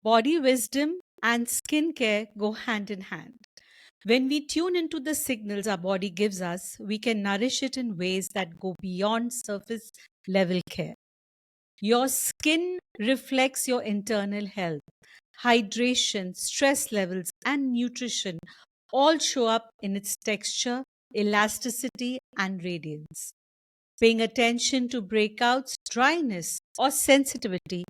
Body wisdom and skincare go hand in hand. When we tune into the signals our body gives us, we can nourish it in ways that go beyond surface level care. Your skin reflects your internal health. Hydration, stress levels, and nutrition all show up in its texture, elasticity, and radiance. Paying attention to breakouts, dryness, or sensitivity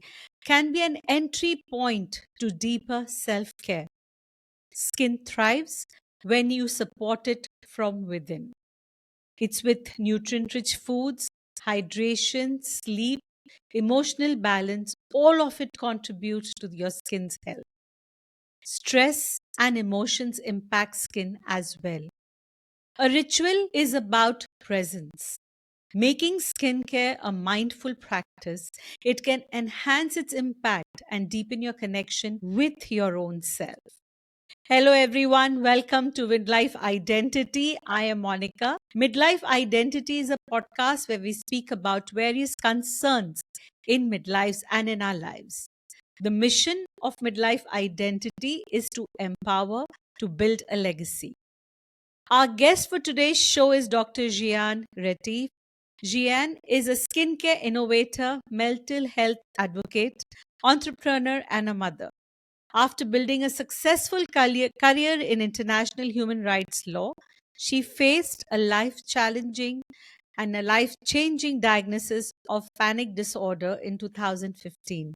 can be an entry point to deeper self care. Skin thrives when you support it from within. It's with nutrient rich foods, hydration, sleep, emotional balance, all of it contributes to your skin's health. Stress and emotions impact skin as well. A ritual is about presence. Making skincare a mindful practice, it can enhance its impact and deepen your connection with your own self. Hello, everyone. Welcome to Midlife Identity. I am Monica. Midlife Identity is a podcast where we speak about various concerns in midlives and in our lives. The mission of Midlife Identity is to empower, to build a legacy. Our guest for today's show is Dr. Jian Retief. Jian is a skincare innovator, mental health advocate, entrepreneur, and a mother. After building a successful career in international human rights law, she faced a life challenging and a life changing diagnosis of panic disorder in 2015.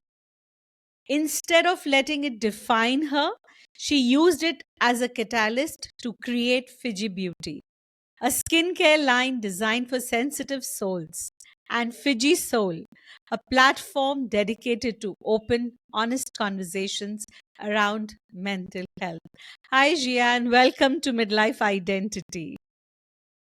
Instead of letting it define her, she used it as a catalyst to create Fiji Beauty, a skincare line designed for sensitive souls, and Fiji Soul, a platform dedicated to open, honest conversations around mental health. Hi, Jian. Welcome to Midlife Identity.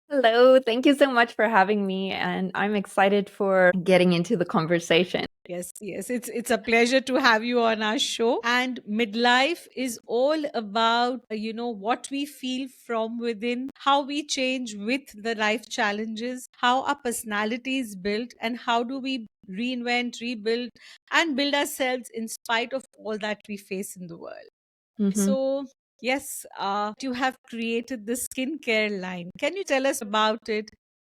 Hello, thank you so much for having me, and I'm excited for getting into the conversation. Yes. It's a pleasure to have you on our show. And midlife is all about, what we feel from within, how we change with the life challenges, how our personality is built, and how do we reinvent, rebuild, and build ourselves in spite of all that we face in the world. Mhm. So, yes, you have created the skincare line. Can you tell us about it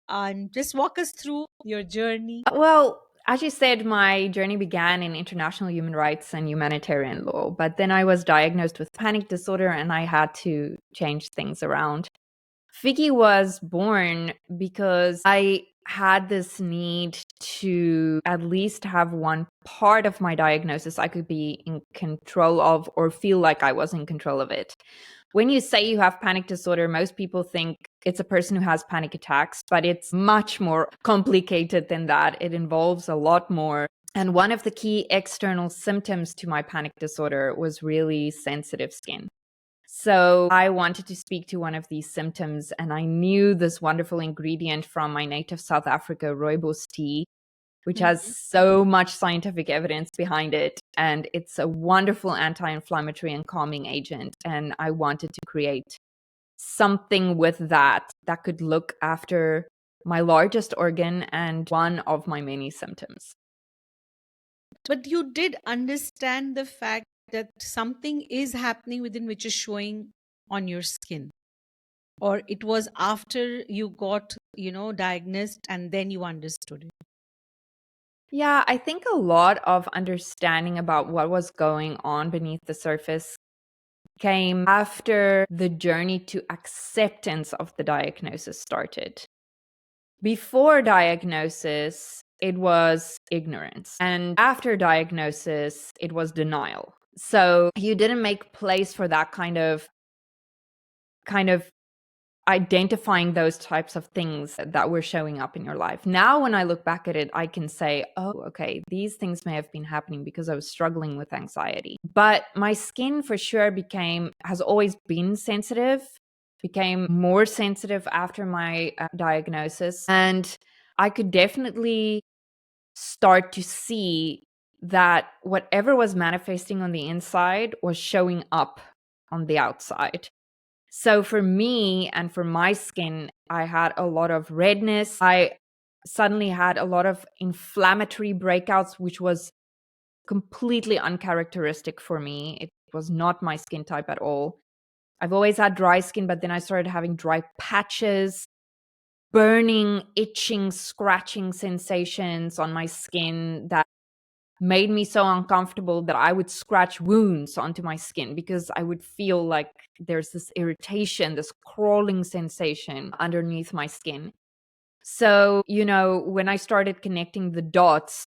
and just walk us through your journey? Well, as you said, my journey began in international human rights and humanitarian law, but then I was diagnosed with panic disorder and I had to change things around. Figgy was born because I had this need to at least have one part of my diagnosis I could be in control of or feel like I was in control of it. When you say you have panic disorder, most people think it's a person who has panic attacks, but it's much more complicated than that. It involves a lot more. And one of the key external symptoms to my panic disorder was really sensitive skin. So I wanted to speak to one of these symptoms, and I knew this wonderful ingredient from my native South Africa, rooibos tea, which has so much scientific evidence behind it. And it's a wonderful anti inflammatory and calming agent. And I wanted to create something with that could look after my largest organ and one of my many symptoms. But you did understand the fact that something is happening within which is showing on your skin. Or it was after you got, diagnosed and then you understood it. Yeah, I think a lot of understanding about what was going on beneath the surface came after the journey to acceptance of the diagnosis started. Before diagnosis, it was ignorance. And after diagnosis, it was denial. So you didn't make place for that kind of identifying those types of things that were showing up in your life. Now, when I look back at it, I can say, oh, okay, these things may have been happening because I was struggling with anxiety. But my skin for sure has always been sensitive, became more sensitive after my diagnosis. And I could definitely start to see that whatever was manifesting on the inside was showing up on the outside. So for me and for my skin, I had a lot of redness. I suddenly had a lot of inflammatory breakouts, which was completely uncharacteristic for me. It was not my skin type at all. I've always had dry skin, but then I started having dry patches, burning, itching, scratching sensations on my skin that made me so uncomfortable that I would scratch wounds onto my skin because I would feel like there's this irritation, this crawling sensation underneath my skin. So, when I started connecting the dots,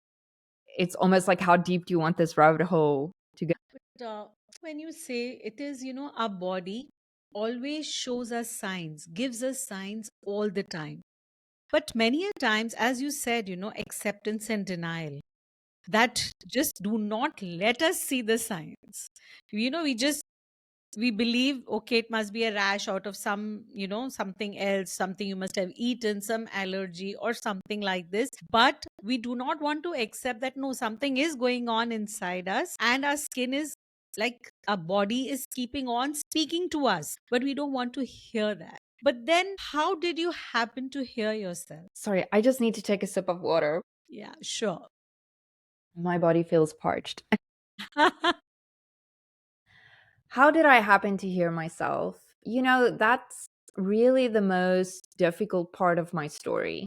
it's almost like, how deep do you want this rabbit hole to go? uh, when you say it is, our body always shows us signs, gives us signs all the time. But many a times, as you said, acceptance and denial that just do not let us see the signs. We believe, okay, it must be a rash out of some, something else, something you must have eaten, some allergy or something like this. But we do not want to accept that no, something is going on inside us and our skin is like our body is keeping on speaking to us, but we don't want to hear that. But then, how did you happen to hear yourself? Sorry, I just need to take a sip of water. Yeah, sure. My body feels parched. How did I happen to hear myself? That's really the most difficult part of my story.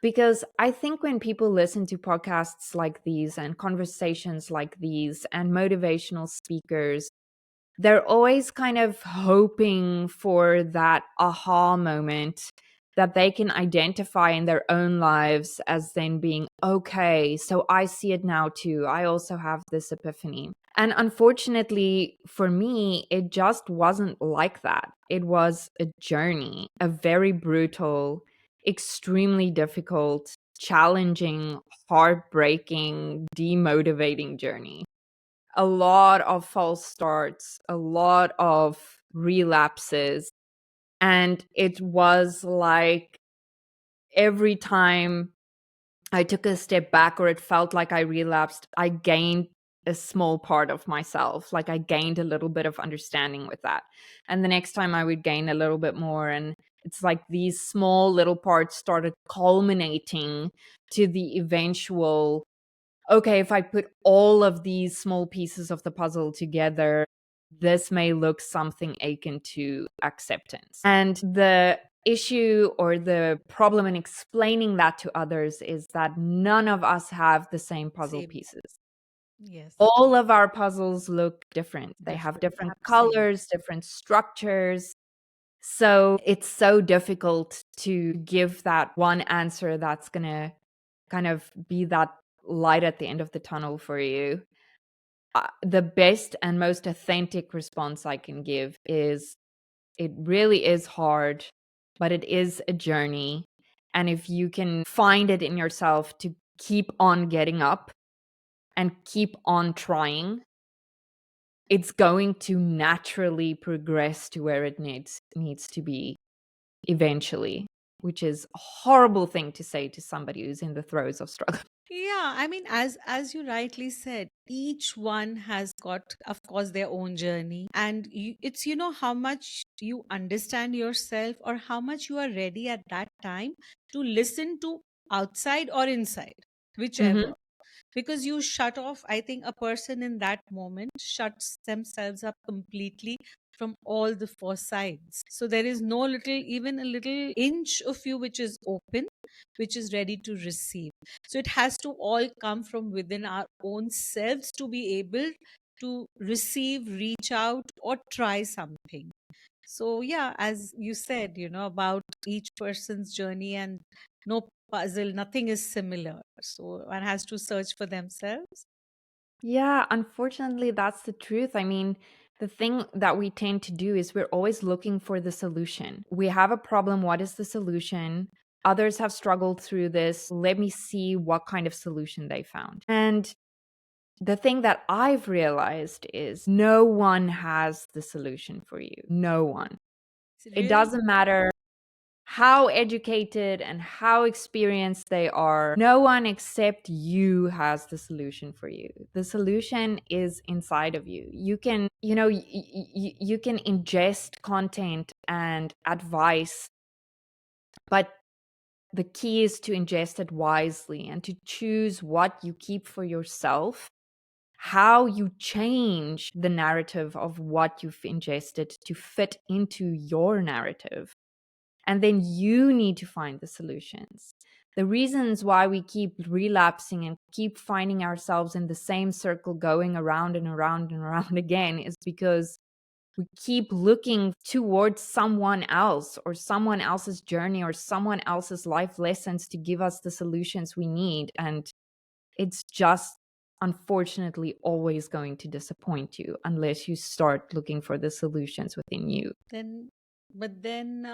Because I think when people listen to podcasts like these and conversations like these and motivational speakers, they're always kind of hoping for that aha moment that they can identify in their own lives as then being, okay, so I see it now too. I also have this epiphany. And unfortunately for me, it just wasn't like that. It was a journey, a very brutal, extremely difficult, challenging, heartbreaking, demotivating journey. A lot of false starts, a lot of relapses. And it was like every time I took a step back or it felt like I relapsed, I gained a small part of myself. Like I gained a little bit of understanding with that. And the next time I would gain a little bit more. And it's like these small little parts started culminating to the eventual, okay, if I put all of these small pieces of the puzzle together, this may look something akin to acceptance. And the issue or the problem in explaining that to others is that none of us have the same puzzle Same. pieces. Yes. All of our puzzles look different. They have Different. different Absolutely. colors, different structures. So it's so difficult to give that one answer that's going to kind of be that light at the end of the tunnel for you. The best and most authentic response I can give is it really is hard, but it is a journey. And if you can find it in yourself to keep on getting up and keep on trying, it's going to naturally progress to where it needs to be eventually, which is a horrible thing to say to somebody who's in the throes of struggle. Yeah, I mean, as you rightly said, each one has got, of course, their own journey, and it's how much you understand yourself or how much you are ready at that time to listen to outside or inside, Mhm. whichever. Because you shut off, I think a person in that moment shuts themselves up completely from all the four sides. So there is no little, even a little inch of you which is open, which is ready to receive. So it has to all come from within our own selves to be able to receive, reach out, or try something. So, yeah, as you said, about each person's journey, and no puzzle, nothing is similar. So, one has to search for themselves. Yeah, unfortunately, that's the truth. I mean, the thing that we tend to do is we're always looking for the solution. We have a problem. What is the solution? Others have struggled through this. Let me see what kind of solution they found. And the thing that I've realized is no one has the solution for you. No one. It's It really, doesn't matter how educated and how experienced they are, no one except you has the solution for you. The solution is inside of you. You can, you can ingest content and advice, but the key is to ingest it wisely and to choose what you keep for yourself how you change the narrative of what you've ingested to fit into your narrative. And then you need to find the solutions. The reasons why we keep relapsing and keep finding ourselves in the same circle going around and around and around again is because we keep looking towards someone else or someone else's journey or someone else's life lessons to give us the solutions we need. And it's just unfortunately always going to disappoint you unless you start looking for the solutions within you. Then, but then,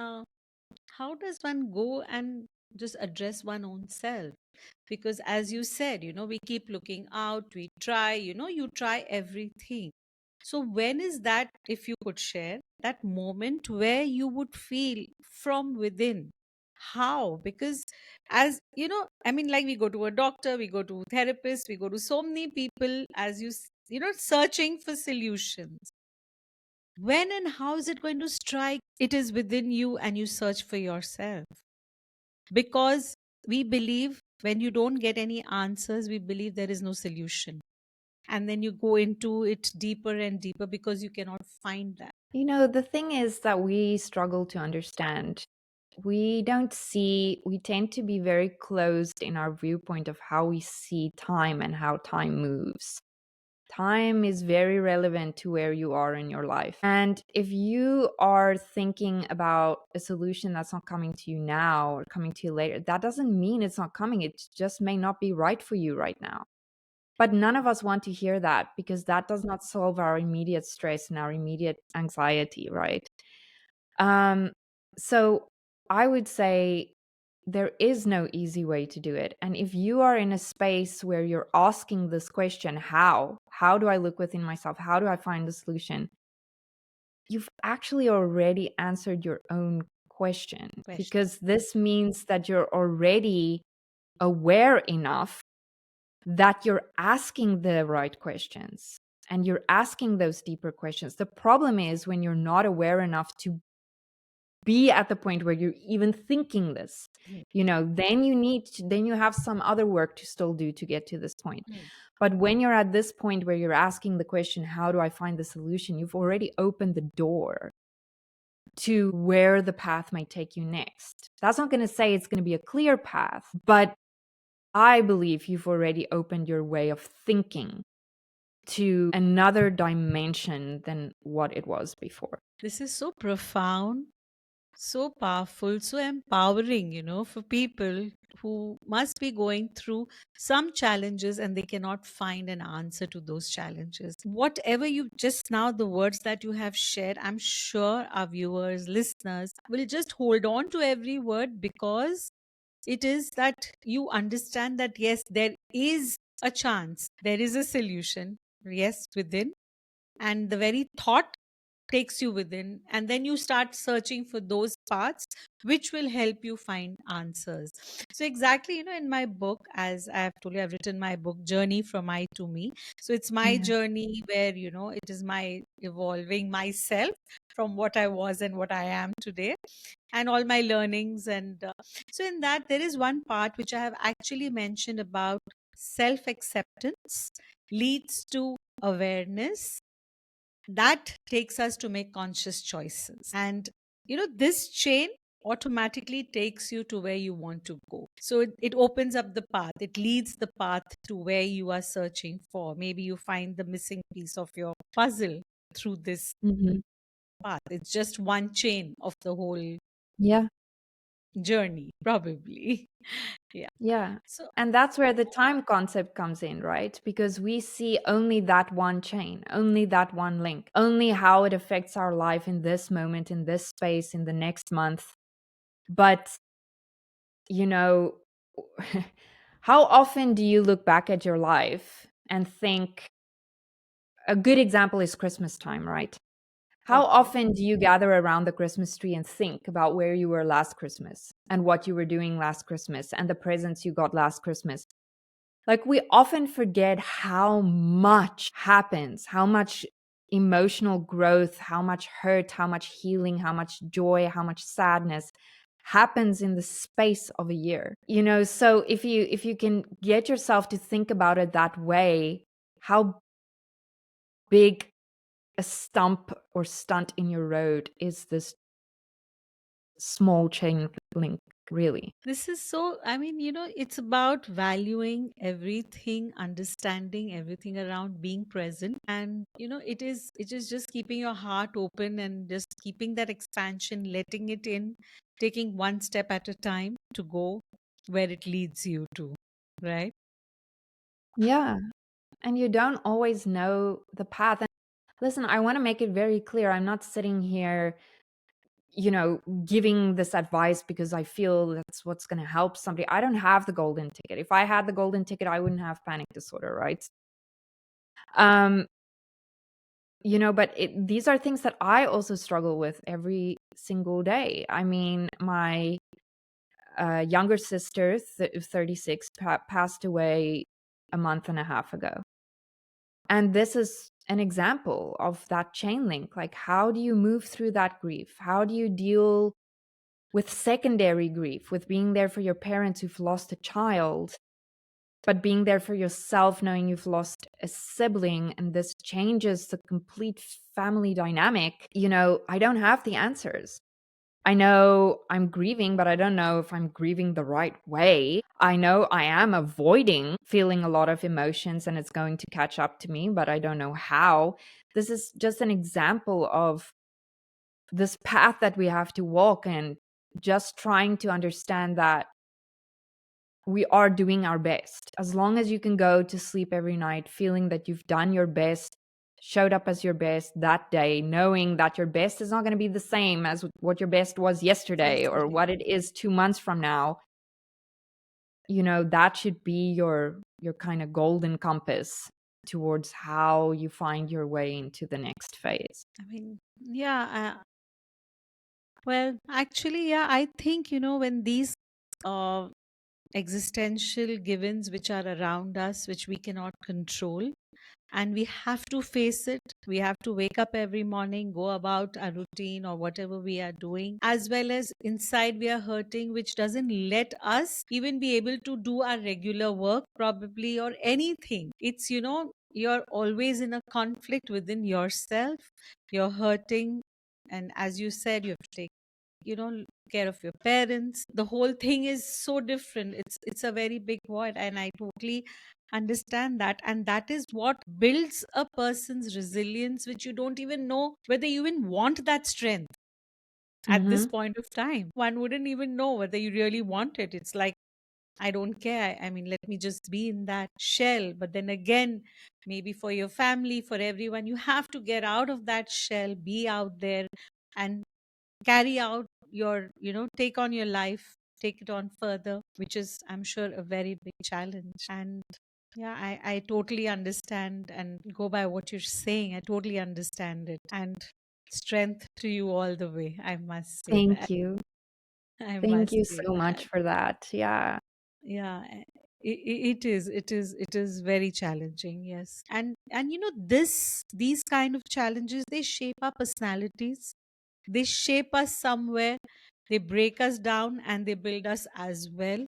how does one go and just address one own self? Because as you said, we keep looking out, we try, you try everything. So when is that, if you could share, that moment where you would feel from within? How? Because as I mean, like, we go to a doctor, we go to therapists, we go to so many people, as searching for solutions. When and how is it going to strike? It is within you and you search for yourself. Because we believe when you don't get any answers, we believe there is no solution. And then you go into it deeper and deeper because you cannot find that. The thing is that we struggle to understand. We don't see, we tend to be very closed in our viewpoint of how we see time and how time moves. Time is very relevant to where you are in your life. And if you are thinking about a solution that's not coming to you now or coming to you later, that doesn't mean it's not coming. It just may not be right for you right now. But none of us want to hear that because that does not solve our immediate stress and our immediate anxiety, right? Um, so I would say there is no easy way to do it. And if you are in a space where you're asking this question, how do I look within myself? How do I find the solution? You've actually already answered your own question Question. because this means that you're already aware enough that you're asking the right questions and you're asking those deeper questions. The problem is when you're not aware enough to be at the point where you're even thinking this, Mm. then you have some other work to still do to get to this point. Mm. But when you're at this point where you're asking the question, how do I find the solution? You've already opened the door to where the path might take you next. That's not going to say it's going to be a clear path, but I believe you've already opened your way of thinking to another dimension than what it was before. This is so profound, so powerful, so empowering, for people who must be going through some challenges and they cannot find an answer to those challenges. Whatever you just now, the words that you have shared, I'm sure our viewers, listeners will just hold on to every word, because it is that you understand that yes, there is a chance, there is a solution, yes, within, and the very thought takes you within, and then you start searching for those paths which will help you find answers. So exactly, in my book, as I have told you, I've written my book Journey from I to Me. So it's my Yeah. journey where, it is my evolving myself from what I was and what I am today, and all my learnings. And so in that, there is one part which I have actually mentioned about self acceptance leads to awareness, that takes us to make conscious choices. And this chain automatically takes you to where you want to go. So it opens up the path, it leads the path to where you are searching for. Maybe you find the missing piece of your puzzle through this Mhm. path. It's just one chain of the whole Yeah. journey, probably. Yeah. Yeah. So And that's where the time concept comes in, right? Because we see only that one chain, only that one link, only how it affects our life in this moment, in this space, in the next month. But, you know, how often do you look back at your life and think, a good example is Christmas time, right? How okay. often do you gather around the Christmas tree and think about where you were last Christmas and what you were doing last Christmas and the presents you got last Christmas? Like, we often forget how much happens, how much emotional growth, how much hurt, how much healing, how much joy, how much sadness happens in the space of a year. So if you can get yourself to think about it that way, how big a stump or stunt in your road is this small chain link, really. This is so, I mean, it's about valuing everything, understanding everything around, being present. And, it is just keeping your heart open and just keeping that expansion, letting it in, taking one step at a time to go where it leads you to, right? Yeah. And you don't always know the path. And listen, I want to make it very clear. I'm not sitting here, giving this advice because I feel that's what's going to help somebody. I don't have the golden ticket. If I had the golden ticket, I wouldn't have panic disorder, right? Um, but these are things that I also struggle with every single day. I mean, my younger sister, 36, passed away a month and a half ago. And this is an example of that chain link. Like, how do you move through that grief? How do you deal with secondary grief, with being there for your parents who've lost a child, but being there for yourself, knowing you've lost a sibling, and this changes the complete family dynamic? I don't have the answers. I know I'm grieving, but I don't know if I'm grieving the right way. I know I am avoiding feeling a lot of emotions and it's going to catch up to me, but I don't know how. This is just an example of this path that we have to walk, and just trying to understand that we are doing our best. As long as you can go to sleep every night feeling that you've done your best, showed up as your best that day, knowing that your best is not going to be the same as what your best was yesterday or Yesterday. what it is 2 months from now, that should be your kind of golden compass towards how you find your way into the next phase. I mean, yeah. Well, actually, yeah, I think, when these uh, existential givens which are around us, which we cannot control, and we have to face it. We have to wake up every morning, go about our routine or whatever we are doing, as well as inside we are hurting, which doesn't let us even be able to do our regular work, probably, or anything. It's, you're always in a conflict within yourself. You're hurting. And as you said, you have to take care of your parents. The whole thing is so different. It's a very big void, and I totally understand that. And that is what builds a person's resilience, which you don't even know whether you even want that strength at this Mhm. point of time. One wouldn't even know whether you really want it. It's like, I don't care. I mean, let me just be in that shell. But then again, maybe for your family, for everyone, you have to get out of that shell, be out there, and carry out your, take on your life, take it on further, which is, I'm sure, a very big challenge. And yeah, I totally understand and go by what you're saying. I totally understand it. And strength to you all the way. I must say that. Thank you. I Thank must you say so that. much for that. Yeah. Yeah, it is very challenging, yes. And these kind of challenges, they shape our personalities, they shape us somewhere, they break us down, and they build us as well.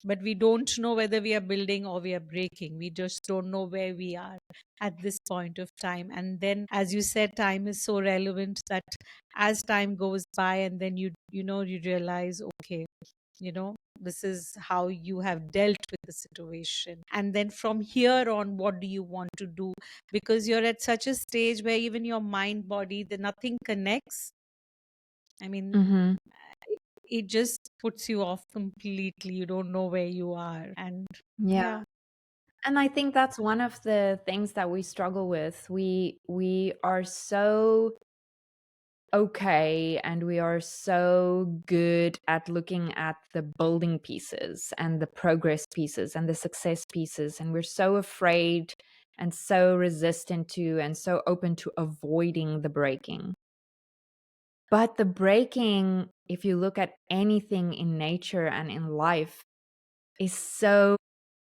But we don't know whether we are building or we are breaking. We just don't know where we are at this point of time. And then, as you said, time is so relevant that as time goes by, and then you realize, okay, this is how you have dealt with the situation, and then from here on, what do you want to do? Because you're at such a stage where even your mind body, the nothing connects. I mean, Mhm. it just puts you off completely. You don't know where you are. And Yeah. yeah. And I think that's one of the things that we struggle with. We are so okay, and we are so good at looking at the building pieces and the progress pieces and the success pieces, and we're so afraid and so resistant to and so open to avoiding the breaking. But the breaking, if you look at anything in nature and in life, is so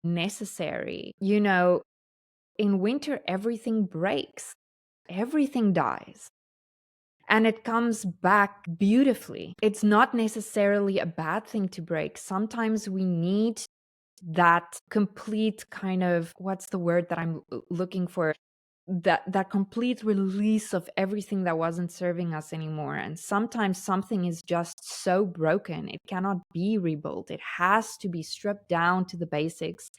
necessary. In winter, everything breaks, everything dies, and it comes back beautifully. It's not necessarily a bad thing to break. Sometimes we need that complete kind of, what's the word that I'm looking for? that complete release of everything that wasn't serving us anymore. And sometimes something is just so broken it cannot be rebuilt. It has to be stripped down to the basics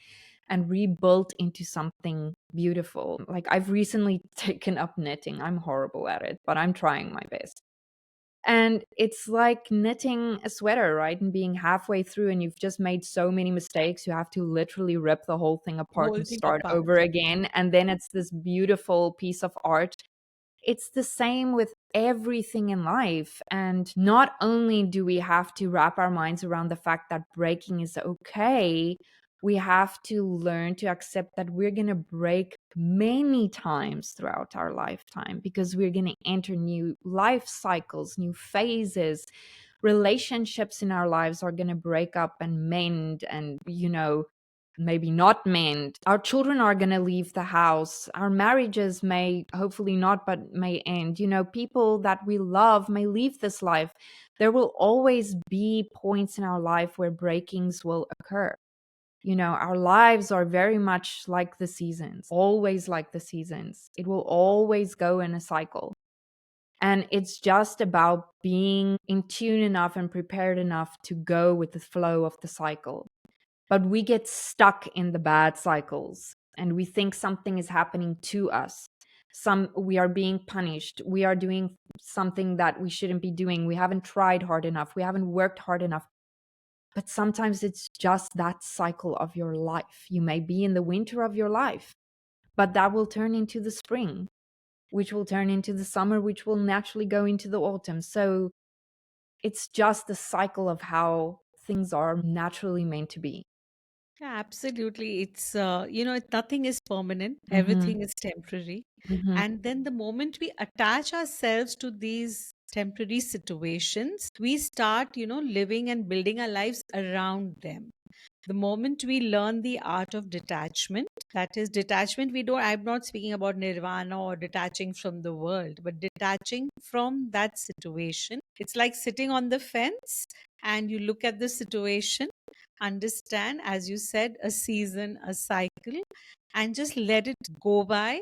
and rebuilt into something beautiful. Like, I've recently taken up knitting. I'm horrible at it, but I'm trying my best. And it's like knitting a sweater, right? And being halfway through and you've just made so many mistakes, you have to literally rip the whole thing apart Whole and thing start apart. over again. And then it's this beautiful piece of art. It's the same with everything in life. And not only do we have to wrap our minds around the fact that breaking is okay, we have to learn to accept that we're going to break many times throughout our lifetime because we're going to enter new life cycles, new phases. Relationships in our lives are going to break up and mend and, maybe not mend. Our children are going to leave the house. Our marriages may, hopefully not, but may end. People that we love may leave this life. There will always be points in our life where breakings will occur. Our lives are very much like the seasons, always like the seasons. It will always go in a cycle. And it's just about being in tune enough and prepared enough to go with the flow of the cycle. But we get stuck in the bad cycles and we think something is happening to us. We are being punished. We are doing something that we shouldn't be doing. We haven't tried hard enough. We haven't worked hard enough. But sometimes it's just that cycle of your life. You may be in the winter of your life, but that will turn into the spring, which will turn into the summer, which will naturally go into the autumn. So it's just the cycle of how things are naturally meant to be. Yeah, absolutely. Nothing is permanent, Hmm. everything is temporary. Hmm. And then the moment we attach ourselves to these temporary situations, we start, living and building our lives around them. The moment we learn the art of detachment, that is detachment, I'm not speaking about nirvana or detaching from the world, but detaching from that situation. It's like sitting on the fence and you look at the situation, understand, as you said, a season, a cycle, and just let it go by,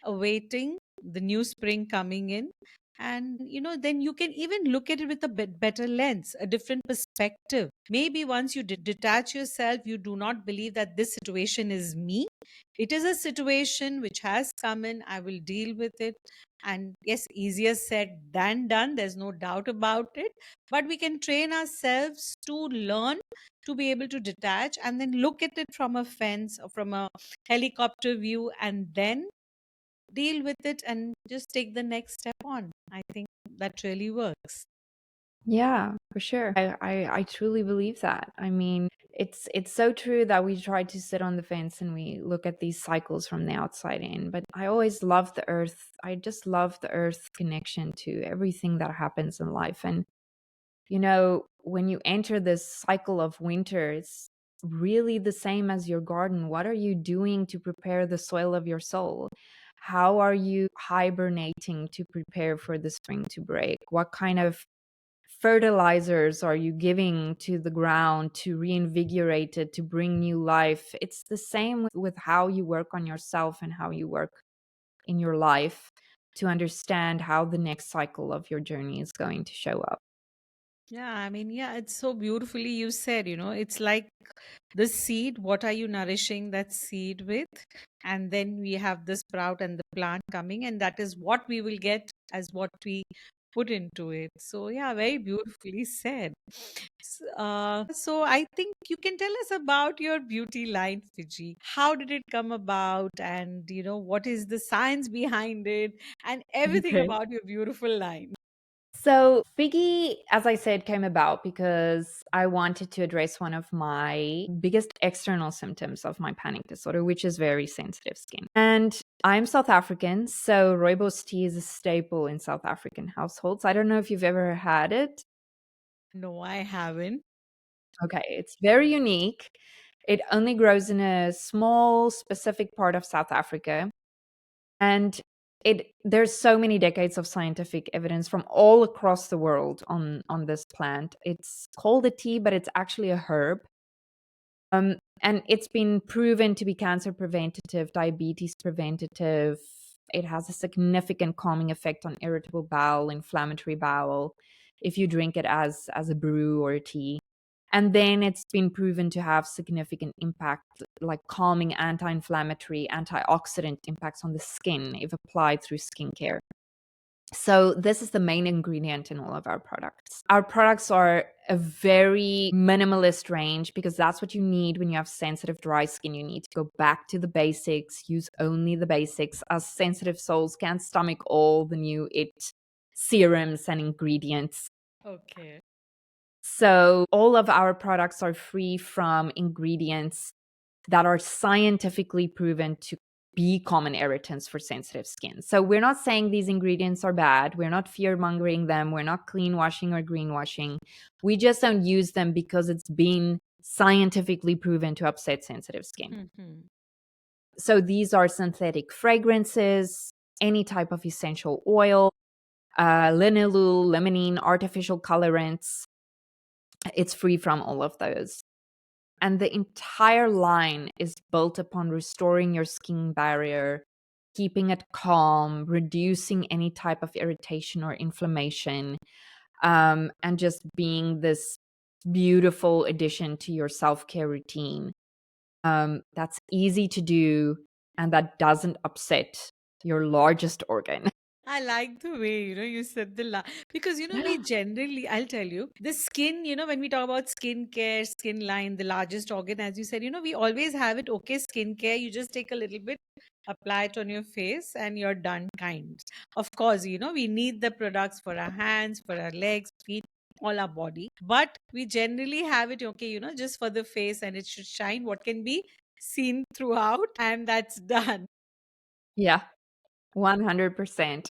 awaiting the new spring coming in. And then you can even look at it with a bit better lens, a different perspective. Maybe once you detach yourself, you do not believe that this situation is me. It is a situation which has come in, I will deal with it. And yes, easier said than done, there's no doubt about it. But we can train ourselves to learn to be able to detach and then look at it from a fence or from a helicopter view, and then deal with it and just take the next step on. I think that really works. Yeah, for sure. I truly believe that. I mean, it's so true that we try to sit on the fence and we look at these cycles from the outside in. But I always love the earth. I just love the earth connection to everything that happens in life. And when you enter this cycle of winter, it's really the same as your garden. What are you doing to prepare the soil of your soul? How are you hibernating to prepare for the spring to break? What kind of fertilizers are you giving to the ground to reinvigorate it, to bring new life? It's the same with how you work on yourself and how you work in your life to understand how the next cycle of your journey is going to show up. Yeah, I mean, yeah, it's so beautifully you said, it's like the seed. What are you nourishing that seed with? And then we have the sprout and the plant coming, and that is what we will get as what we put into it. So, yeah, very beautifully said. So I think you can tell us about your beauty line, Fiji. How did it come about? And, what is the science behind it? And everything Okay. about your beautiful line. So, Figgy, as I said, came about because I wanted to address one of my biggest external symptoms of my panic disorder, which is very sensitive skin. And I'm South African, so rooibos tea is a staple in South African households. I don't know if you've ever had it. No, I haven't. Okay, it's very unique. It only grows in a small, specific part of South Africa. And there's so many decades of scientific evidence from all across the world on this plant. It's called a tea, but it's actually a herb. And it's been proven to be cancer preventative, diabetes preventative, It has a significant calming effect on irritable bowel, inflammatory bowel, if you drink it as a brew or a tea. And then it's been proven to have significant impact, like calming, anti-inflammatory, antioxidant impacts on the skin if applied through skincare. So this is the main ingredient in all of our products. Our products are a very minimalist range because that's what you need when you have sensitive dry skin. You need to go back to the basics, use only the basics, as sensitive souls can't stomach all the new it serums and ingredients. Okay. So all of our products are free from ingredients that are scientifically proven to be common irritants for sensitive skin. So we're not saying these ingredients are bad. We're not fear mongering them. We're not clean washing or greenwashing. We just don't use them because it's been scientifically proven to upset sensitive skin. Mhm. So these are synthetic fragrances, any type of essential oil, linalool, limonene, artificial colorants. It's free from all of those. And the entire line is built upon restoring your skin barrier, keeping it calm, reducing any type of irritation or inflammation, and just being this beautiful addition to your self-care routine. That's easy to do and that doesn't upset your largest organ. I like the way, you said because, we generally, I'll tell you, the skin, when we talk about skincare, skin line, the largest organ, as you said, we always have it, okay, skincare, you just take a little bit, apply it on your face, and you're done, kind. Of course, we need the products for our hands, for our legs, feet, all our body. But we generally have it, okay, just for the face, and it should shine what can be seen throughout, and that's done. Yeah, 100%.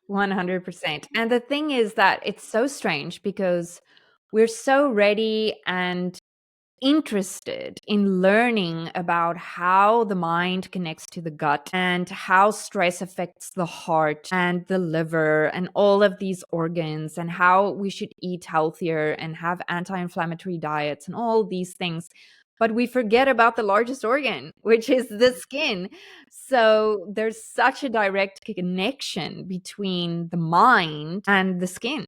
100%. And the thing is that it's so strange because we're so ready and interested in learning about how the mind connects to the gut and how stress affects the heart and the liver and all of these organs and how we should eat healthier and have anti-inflammatory diets and all these things. But we forget about the largest organ, which is the skin. So there's such a direct connection between the mind and the skin.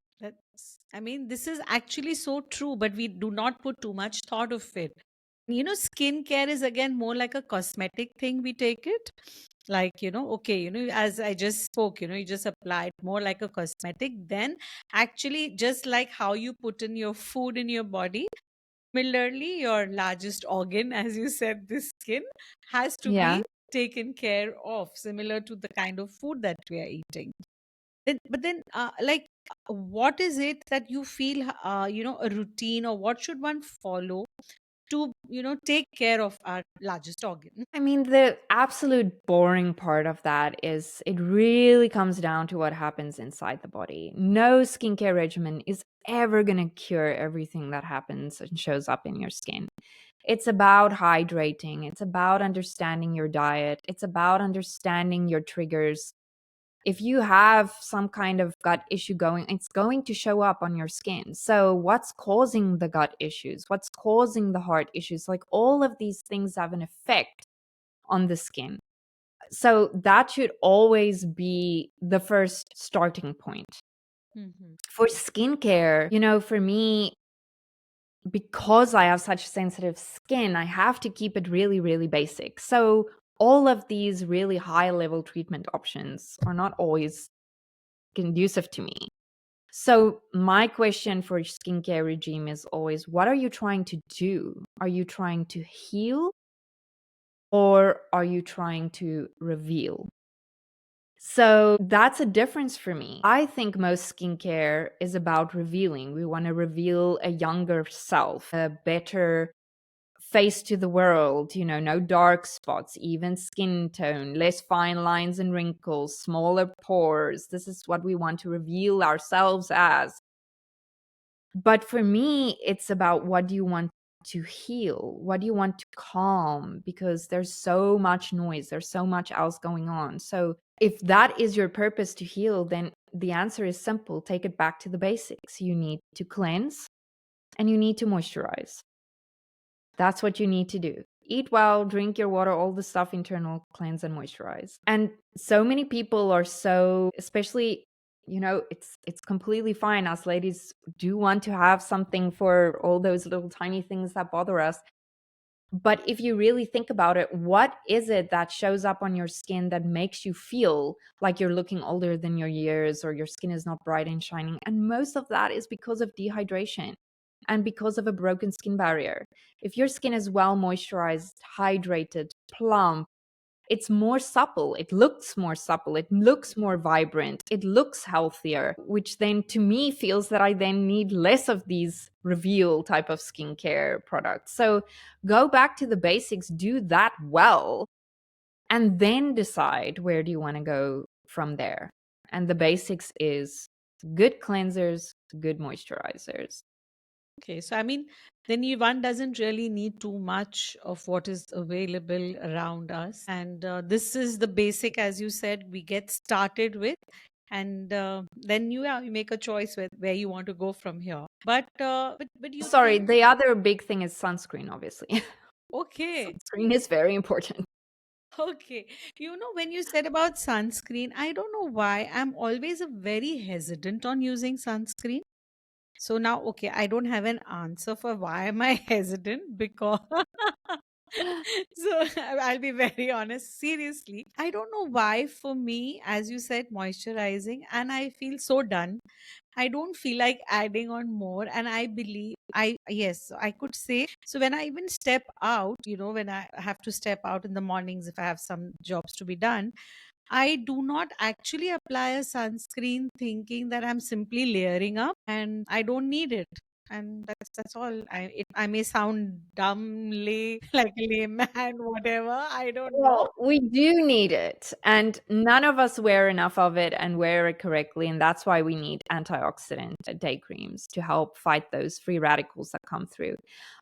I mean, this is actually so true, but we do not put too much thought of it. Skincare is again more like a cosmetic thing. We take it like, okay, as I just spoke, you just apply it more like a cosmetic. Then, actually, just like how you put in your food in your body, similarly, your largest organ, as you said, the skin, has to Yeah. be taken care of, similar to the kind of food that we are eating. But then, like, what is it that you feel, a routine, or what should one follow to, take care of our largest organ? I mean, the absolute boring part of that is it really comes down to what happens inside the body. No skincare regimen is ever going to cure everything that happens and shows up in your skin. It's about hydrating, it's about understanding your diet, it's about understanding your triggers. If you have some kind of gut issue going, it's going to show up on your skin. So, what's causing the gut issues? What's causing the heart issues? Like, all of these things have an effect on the skin. So that should always be the first starting point. Mhm. For skincare, for me, because I have such sensitive skin, I have to keep it really, really basic. So all of these really high level treatment options are not always conducive to me. So my question for skincare regime is always, what are you trying to do? Are you trying to heal or are you trying to reveal? So that's a difference for me. I think most skincare is about revealing. We want to reveal a younger self, a better face to the world, no dark spots, even skin tone, less fine lines and wrinkles, smaller pores. This is what we want to reveal ourselves as. But for me, it's about what do you want to heal? What do you want to calm? Because there's so much noise, there's so much else going on. So if that is your purpose to heal, then the answer is simple. Take it back to the basics. You need to cleanse and you need to moisturize. That's what you need to do. Eat well, drink your water, all the stuff, internal, cleanse and moisturize. And so many people are so, especially, it's completely fine. Us ladies do want to have something for all those little tiny things that bother us. But if you really think about it, what is it that shows up on your skin that makes you feel like you're looking older than your years, or your skin is not bright and shining? And most of that is because of dehydration and because of a broken skin barrier. If your skin is well moisturized, hydrated, plump, it's more supple, it looks more supple, it looks more vibrant, it looks healthier, which then to me feels that I then need less of these reveal type of skincare products. So go back to the basics, do that well, and then decide where do you want to go from there. And the basics is good cleansers, good moisturizers. Okay, so I mean, then one doesn't really need too much of what is available around us. And this is the basic, as you said, we get started with. And then you make a choice with where you want to go from here. But you Sorry, think, the other big thing is sunscreen, obviously. okay, Sunscreen is very important. okay. When you said about sunscreen, I don't know why I'm always a very hesitant on using sunscreen. So now, okay, I don't have an answer for why am I hesitant, because so I'll be very honest. Seriously, I don't know why. For me, as you said, moisturizing, and I feel so done. I don't feel like adding on more. And I believe yes, I could say. So when I even step out, when I have to step out in the mornings, if I have some jobs to be done, I do not actually apply a sunscreen thinking that I'm simply layering up and I don't need it. And that's all. I may sound dumb, like a layman, whatever. I don't know. Well, we do need it, and none of us wear enough of it and wear it correctly, and that's why we need antioxidant day creams to help fight those free radicals that come through.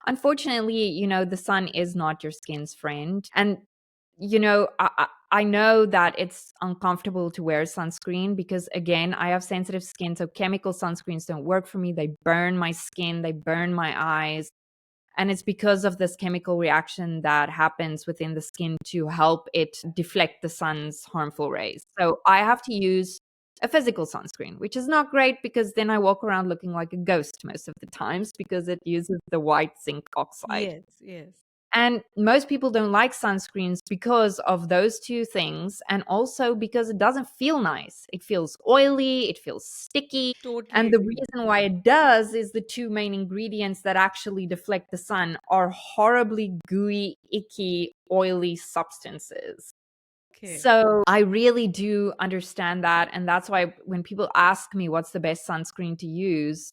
Unfortunately, the sun is not your skin's friend, and I know that it's uncomfortable to wear sunscreen because, again, I have sensitive skin, so chemical sunscreens don't work for me. They burn my skin, they burn my eyes. And it's because of this chemical reaction that happens within the skin to help it deflect the sun's harmful rays. So I have to use a physical sunscreen, which is not great because then I walk around looking like a ghost most of the times because it uses the white zinc oxide. Yes, yes. And most people don't like sunscreens because of those two things, and also because it doesn't feel nice. It feels oily, it feels sticky. Totally And the agree. reason why it does is the two main ingredients that actually deflect the sun are horribly gooey, icky, oily substances. Okay. So I really do understand that. And that's why when people ask me what's the best sunscreen to use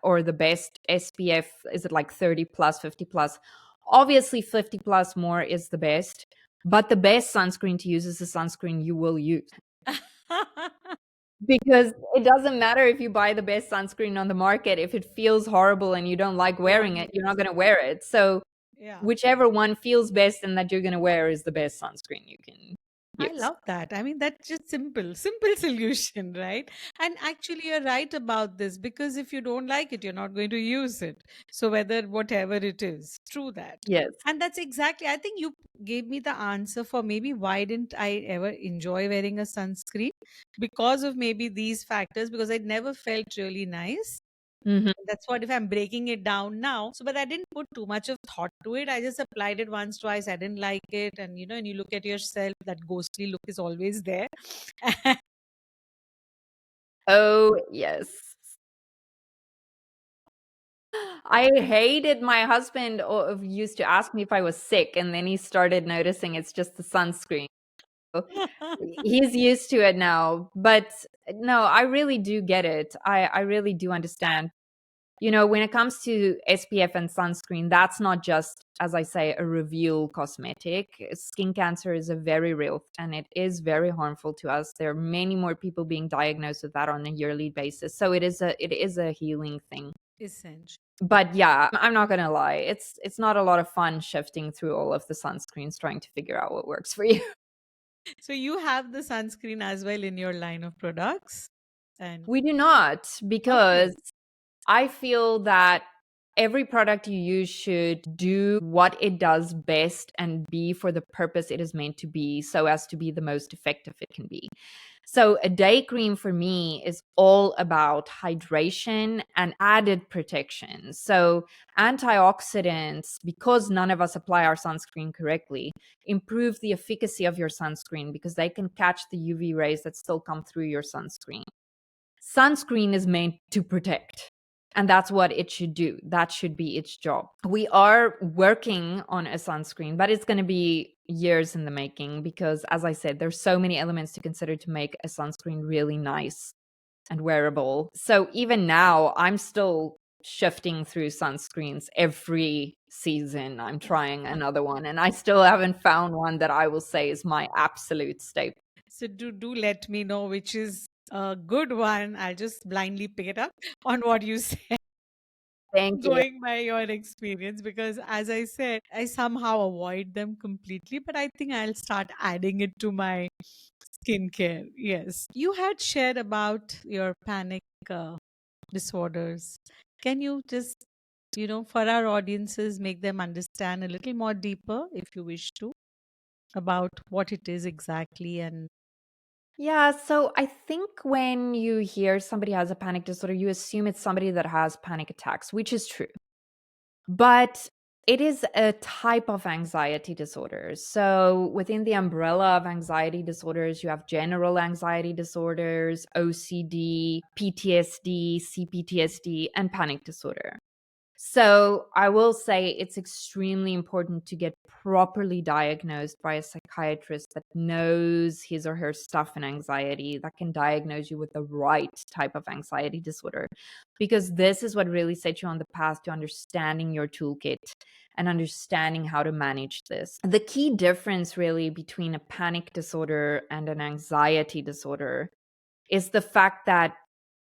or the best SPF, is it like 30 plus, 50 plus? Obviously, 50 plus more is the best. But the best sunscreen to use is the sunscreen you will use. Because it doesn't matter if you buy the best sunscreen on the market. If it feels horrible and you don't like wearing it, you're not going to 100%. wear it. So Yeah. whichever one feels best and that you're going to wear is the best sunscreen you can I use. love that. I mean, that's just simple solution, right? And actually, you're right about this, because if you don't like it, you're not going to use it. So, whatever it is, true that. Yes. And that's exactly, I think you gave me the answer for maybe why didn't I ever enjoy wearing a sunscreen, because of maybe these factors, because I never felt really nice. Mhm. That's what, if I'm breaking it down now. So, but I didn't put too much of thought to it. I just applied it once, twice. I didn't like it. And, and you look at yourself, that ghostly look is always there. Oh, yes. I hated my husband used to ask me if I was sick, and then he started noticing it's just the sunscreen. So he's used to it now. But no, I really do get it. I really do understand. When it comes to SPF and sunscreen, that's not just, as I say, a reveal cosmetic. Skin cancer is a very real and it is very harmful to us. There are many more people being diagnosed with that on a yearly basis. So it is a healing thing. Essential. But yeah, I'm not gonna lie. It's not a lot of fun shifting through all of the sunscreens trying to figure out what works for you. So, you have the sunscreen as well in your line of products. And We do not, okay. because I feel that Every product you use should do what it does best and be for the purpose it is meant to be, so as to be the most effective it can be. So a day cream for me is all about hydration and added protection. So antioxidants, because none of us apply our sunscreen correctly, improve the efficacy of your sunscreen because they can catch the UV rays that still come through your sunscreen. Sunscreen is meant to protect. And that's what it should do. That should be its job. We are working on a sunscreen, but it's going to be years in the making because, as I said, there's so many elements to consider to make a sunscreen really nice and wearable. So even now, I'm still shifting through sunscreens every season. I'm trying another one, and I still haven't found one that I will say is my absolute staple. So do let me know which is a good one. I'll just blindly pick it up on what you say, Thank you. going by your experience, because as I said, I somehow avoid them completely, but I think I'll start adding it to my skincare. Yes. You had shared about your panic disorders. Can you just, for our audiences, make them understand a little more deeper, if you wish to, about what it is exactly? And Yeah, so I think when you hear somebody has a panic disorder, you assume it's somebody that has panic attacks, which is true. But it is a type of anxiety disorder. So within the umbrella of anxiety disorders, you have general anxiety disorders, OCD, PTSD, CPTSD, and panic disorder. So I will say it's extremely important to get properly diagnosed by a psychiatrist that knows his or her stuff in anxiety, that can diagnose you with the right type of anxiety disorder. Because this is what really sets you on the path to understanding your toolkit and understanding how to manage this. The key difference really between a panic disorder and an anxiety disorder is the fact that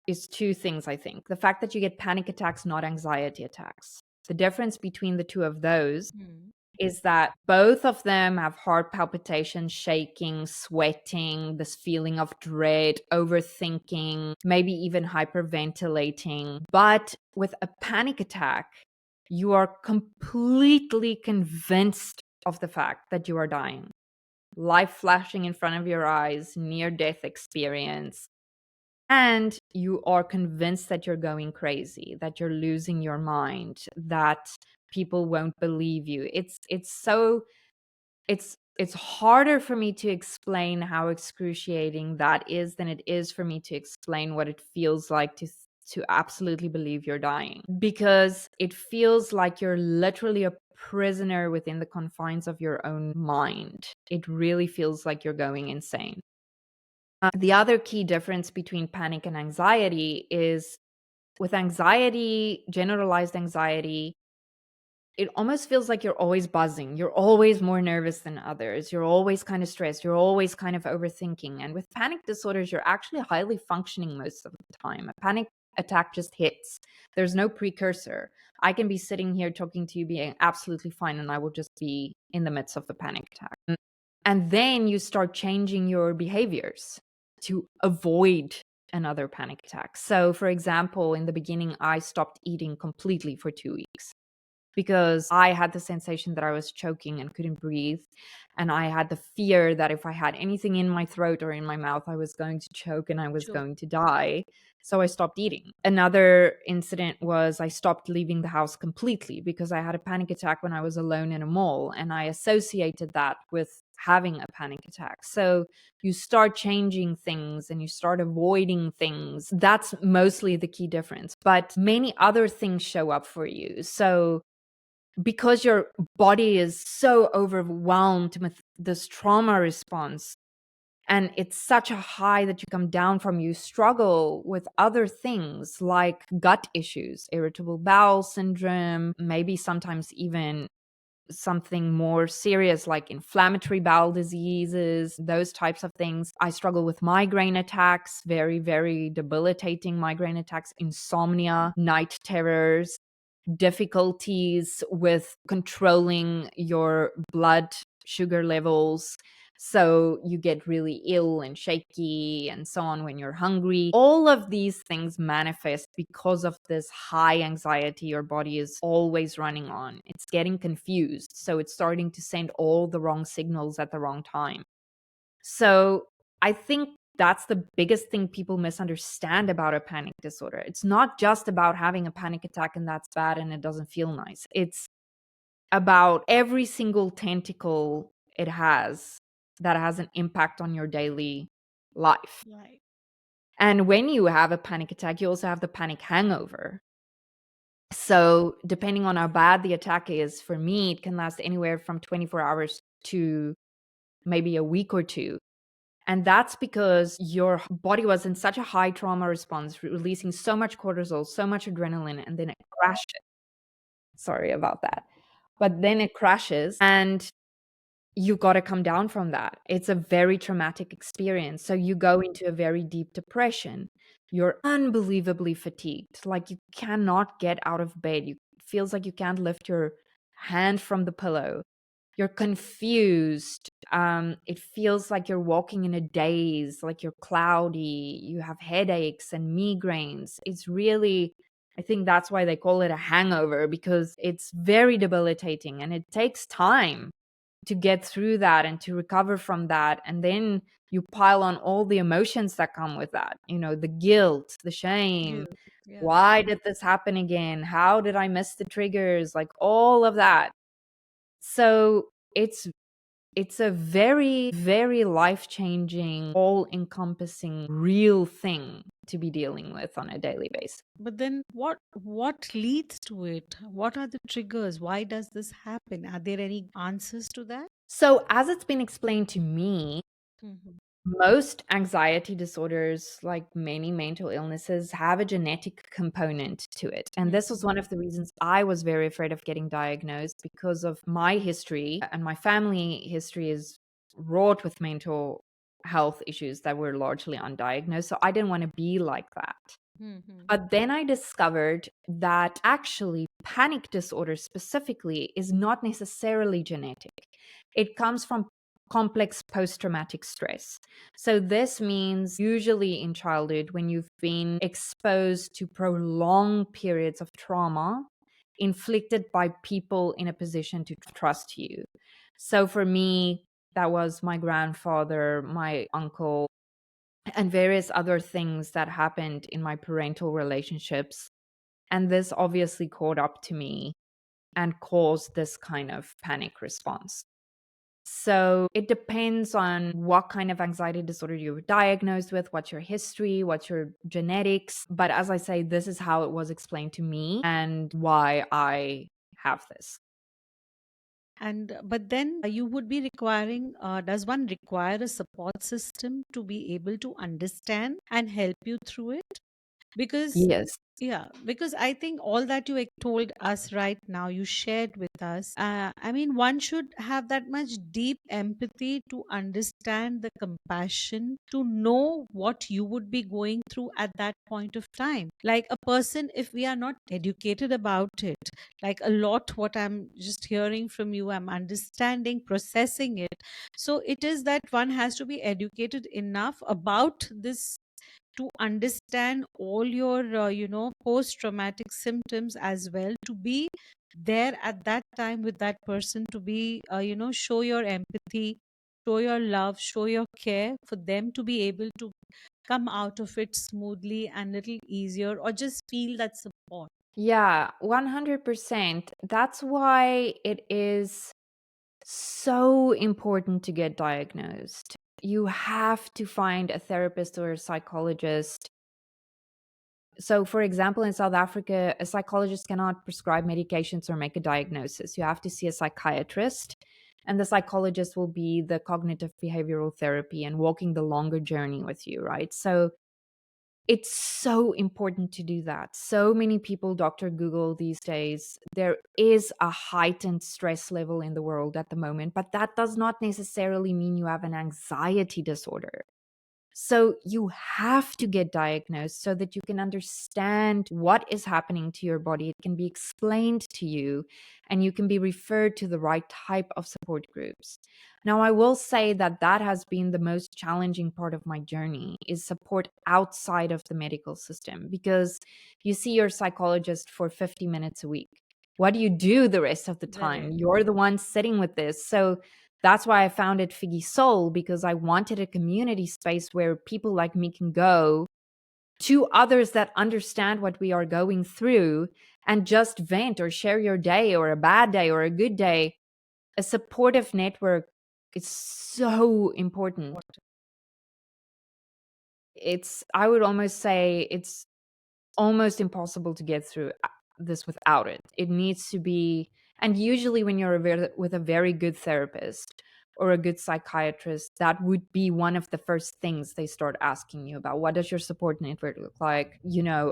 is two things, I think. The fact that you get panic attacks, not anxiety attacks. The difference between the two of those hmm. is that both of them have heart palpitations, shaking, sweating, this feeling of dread, overthinking, maybe even hyperventilating. But with a panic attack, you are completely convinced of the fact that you are dying. Life flashing in front of your eyes, near death experience, and you are convinced that you're going crazy, that you're losing your mind, that people won't believe you. It's harder for me to explain how excruciating that is than it is for me to explain what it feels like to absolutely believe you're dying, because it feels like you're literally a prisoner within the confines of your own mind. It really feels like you're going insane. The other key difference between panic and anxiety is with anxiety, generalized anxiety, it almost feels like you're always buzzing. You're always more nervous than others. You're always kind of stressed. You're always kind of overthinking. And with panic disorders, you're actually highly functioning most of the time. A panic attack just hits. There's no precursor. I can be sitting here talking to you being absolutely fine, and I will just be in the midst of the panic attack. And then you start changing your behaviors to avoid another panic attack. So, for example, in the beginning, I stopped eating completely for 2 weeks because I had the sensation that I was choking and couldn't breathe. And I had the fear that if I had anything in my throat or in my mouth, I was going to choke and I was Sure. going to die. So I stopped eating. Another incident was I stopped leaving the house completely because I had a panic attack when I was alone in a mall. And I associated that with having a panic attack. So you start changing things and you start avoiding things. That's mostly the key difference. But many other things show up for you. So because your body is so overwhelmed with this trauma response and it's such a high that you come down from, you struggle with other things like gut issues, irritable bowel syndrome, maybe sometimes even something more serious like inflammatory bowel diseases, those types of things. I struggle with migraine attacks, very, very debilitating migraine attacks, insomnia, night terrors, difficulties with controlling your blood sugar levels, So you get really ill and shaky and so on when you're hungry. All of these things manifest because of this high anxiety your body is always running on. It's getting confused. So it's starting to send all the wrong signals at the wrong time. So I think that's the biggest thing people misunderstand about a panic disorder. It's not just about having a panic attack and that's bad and it doesn't feel nice. It's about every single tentacle it has that has an impact on your daily life. Right. And when you have a panic attack, you also have the panic hangover. So, depending on how bad the attack is, for me, it can last anywhere from 24 hours to maybe a week or two. And that's because your body was in such a high trauma response, releasing so much cortisol, so much adrenaline, and then it crashes. Sorry about that. But then it crashes, and you got to come down from that. It's a very traumatic experience. So you go into a very deep depression. You're unbelievably fatigued. Like you cannot get out of bed. You it feels like you can't lift your hand from the pillow. You're confused. It feels like you're walking in a daze, like you're cloudy. You have headaches and migraines. It's really, I think that's why they call it a hangover, because it's very debilitating and it takes time to get through that and to recover from that. And then you pile on all the emotions that come with that, the guilt, the shame. You. Yeah. Why did this happen again? How did I miss the triggers? Like all of that. So it's a very, very life-changing, all-encompassing, real thing to be dealing with on a daily basis. But then what leads to it? What are the triggers? Why does this happen? Are there any answers to that? So as it's been explained to me, Mhm. most anxiety disorders, like many mental illnesses, have a genetic component to it. And this was Mhm. one of the reasons I was very afraid of getting diagnosed, because of my history, and my family history is wrought with mental health issues that were largely undiagnosed. So I didn't want to be like that. Mhm. But then I discovered that actually panic disorder specifically is not necessarily genetic. It comes from complex post traumatic stress. So, this means usually in childhood, when you've been exposed to prolonged periods of trauma inflicted by people in a position to trust you. So, for me, that was my grandfather, my uncle, and various other things that happened in my parental relationships. And this obviously caught up to me and caused this kind of panic response. So it depends on what kind of anxiety disorder you were diagnosed with, what's your history, what's your genetics. But as I say, this is how it was explained to me and why I have this. And but then you would be requiring, does one require a support system to be able to understand and help you through it? Because, Yes. yeah, because I think all that you told us right now, you shared with us. I mean, one should have that much deep empathy to understand the compassion, to know what you would be going through at that point of time. Like a person, if we are not educated about it, like a lot, what I'm just hearing from you, I'm understanding, processing it. So it is that one has to be educated enough about this to understand all your post traumatic symptoms as well, to be there at that time with that person, to be show your empathy, show your love, show your care for them, to be able to come out of it smoothly and little easier, or just feel that support. Yeah, 100%. That's why it is so important to get diagnosed. You have to find a therapist or a psychologist. So, for example, in South Africa, a psychologist cannot prescribe medications or make a diagnosis. You have to see a psychiatrist, and the psychologist will be the cognitive behavioral therapy and walking the longer journey with you, right? So, it's so important to do that. So many people, Dr. Google these days, there is a heightened stress level in the world at the moment, but that does not necessarily mean you have an anxiety disorder. So you have to get diagnosed so that you can understand what is happening to your body. It can be explained to you and you can be referred to the right type of support groups. Now, I will say that that has been the most challenging part of my journey is support outside of the medical system, because you see your psychologist for 50 minutes a week. What do you do the rest of the time? Correct. You're the one sitting with this. So that's why I founded Figgy Soul, because I wanted a community space where people like me can go to others that understand what we are going through and just vent or share your day or a bad day or a good day. A supportive network is so important. I would almost say it's almost impossible to get through this without it. It needs to be, and usually when you're with a very good therapist or a good psychiatrist, that would be one of the first things they start asking you about. What does your support network look like?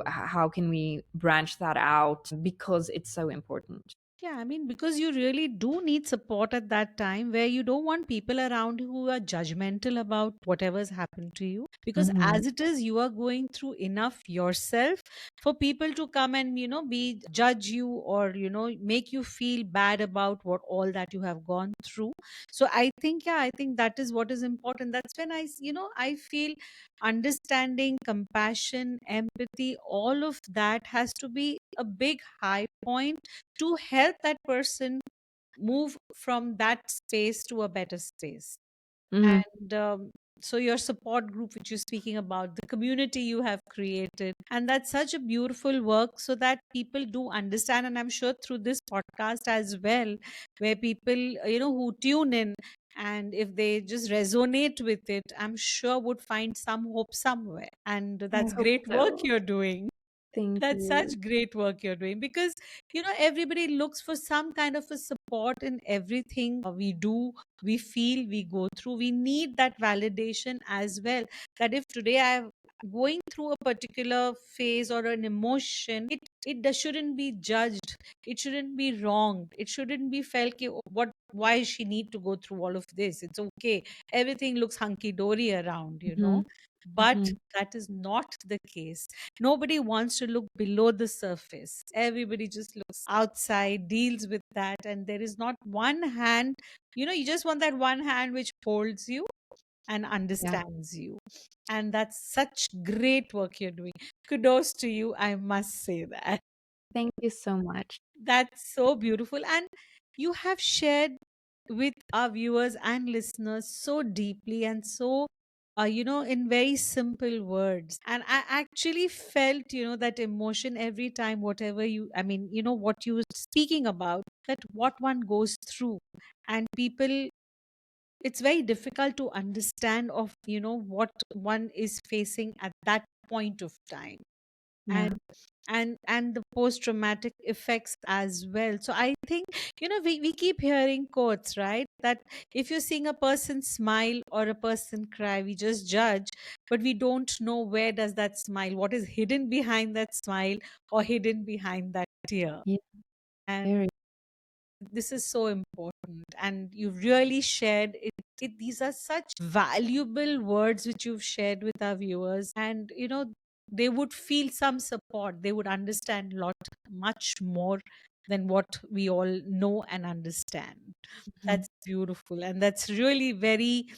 How can we branch that out? Because it's so important. Yeah, I mean, because you really do need support at that time where you don't want people around who are judgmental about whatever's happened to you. Because Hmm. as it is, you are going through enough yourself for people to come and, be judge you or, make you feel bad about what all that you have gone through. So I think, yeah, I think that is what is important. That's when I feel understanding, compassion, empathy, all of that has to be a big high point to help that person move from that space to a better space. Hmm. And so your support group which you're speaking about, the community you have created, and that's such a beautiful work, so that people do understand. And I'm sure through this podcast as well, where people who tune in, and if they just resonate with it, I'm sure would find some hope somewhere. And I that's hope great work so. you're doing. Thank That's you. such great work you're doing, because everybody looks for some kind of a support in everything we do, we feel, we go through. We need that validation as well. That if today I'm going through a particular phase or an emotion, shouldn't be judged. It shouldn't be wronged. It shouldn't be felt ki, "Oh, why she need to go through all of this? It's okay. Everything looks hunky dory around. Hmm. But Hmm. that is not the case. Nobody wants to look below the surface. Everybody just looks outside, deals with that, and there is not one hand. You just want that one hand which holds you and Yeah. understands you. And that's such great work you're doing. Kudos to you, I must say that. Thank you so much. That's so beautiful. And you have shared with our viewers and listeners so deeply and so, in very simple words. And I actually felt, that emotion every time, whatever what you were speaking about, that what one goes through. And people, it's very difficult to understand of, what one is facing at that point of time. Yeah. And the post traumatic effects as well. So I think, we keep hearing quotes, right, that if you're seeing a person smile or a person cry, we just judge, but we don't know where does that smile, what is hidden behind that smile or hidden behind that tear. Yeah. And Very. this is so important, and you really shared it. These are such valuable words which you've shared with our viewers, and they would feel some support, they would understand a lot much more than what we all know and understand. Mhm. That's beautiful, and that's really very,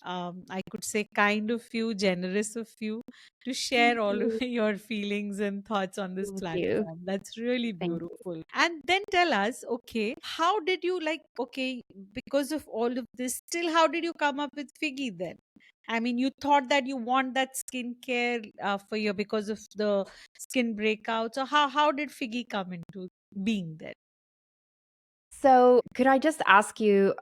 I could say, kind of you, generous of you, to Thank share all of you. your feelings and thoughts on this Thank you. platform. That's really Thank you. beautiful. And then tell us, okay, how did you, like, okay, because of all of this, still, how did you come up with Figgy then? I mean, you thought that you want that skincare for your, because of the skin breakout. So how did Figgy come into being then? So, could I just ask you,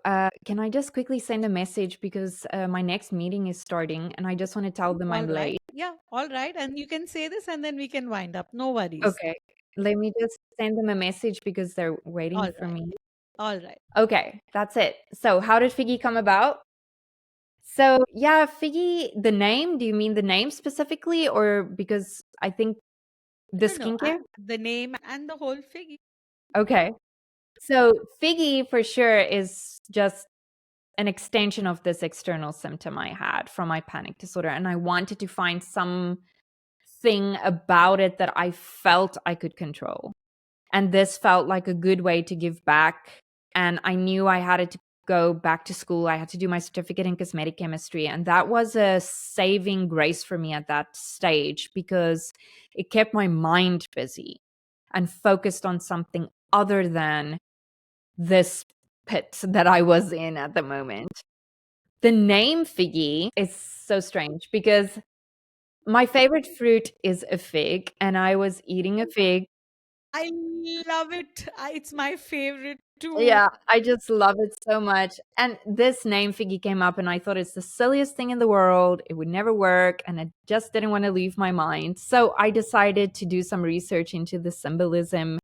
can I just quickly send a message because my next meeting is starting and I just want to tell them All I'm right. late? Yeah, all right. And you can say this and then we can wind up. No worries. Okay. Let me just send them a message because they're waiting All for right. me. All right. Okay, that's it. So, how did Figgy come about? So, yeah, Figgy, the name, do you mean the name specifically or because I think the No, no. skincare? The name and the whole figure. Okay. So, Figgy for sure is just an extension of this external symptom I had from my panic disorder. And I wanted to find something about it that I felt I could control. And this felt like a good way to give back. And I knew I had to go back to school. I had to do my certificate in cosmetic chemistry. And that was a saving grace for me at that stage because it kept my mind busy and focused on something other than this pit that I was in at the moment. The name Figgy is so strange because my favorite fruit is a fig, and I was eating a fig. I love it. It's my favorite too. Yeah, I just love it so much. And this name Figgy came up, and I thought it's the silliest thing in the world. It would never work, and I just didn't want to leave my mind. So I decided to do some research into the symbolism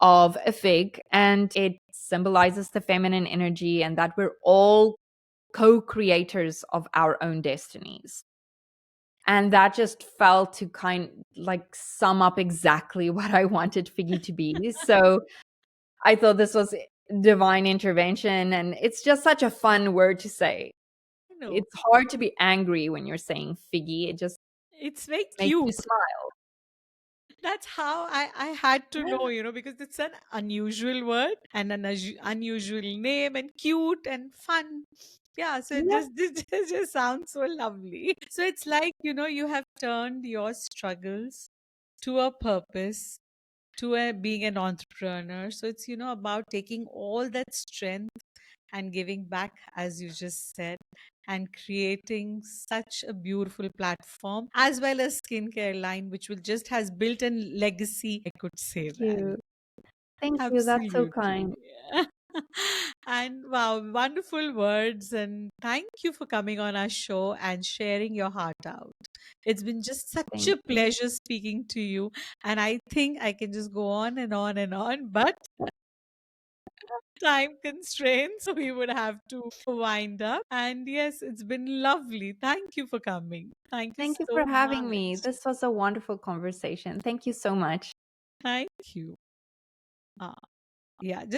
of a fig, and it symbolizes the feminine energy and that we're all co-creators of our own destinies. And that just felt to kind like sum up exactly what I wanted Figgy to be. So I thought this was divine intervention, and it's just such a fun word to say. I know. It's hard to be angry when you're saying Figgy. It just It's very makes you cute. smile. That's how I had to know, because it's an unusual word and an unusual name and cute and fun. Yeah, so it Yeah, just, it just sounds so lovely. So it's like, you have turned your struggles to a purpose, to being an entrepreneur. So it's, about taking all that strength and giving back, as you just said, and creating such a beautiful platform as well as skincare line, which will just has built a legacy. I could say thank that. you. Thank you. That's so Absolutely. kind. And wow, wonderful words. And thank you for coming on our show and sharing your heart out. It's been just such Thank a you. pleasure speaking to you. And I think I can just go on and on and on, but time constraints, so we would have to wind up. And yes, it's been lovely. Thank you for coming. Thank you Thank you for so having me. much. This was a wonderful conversation. Thank you so much. Thank you. Uh, yeah,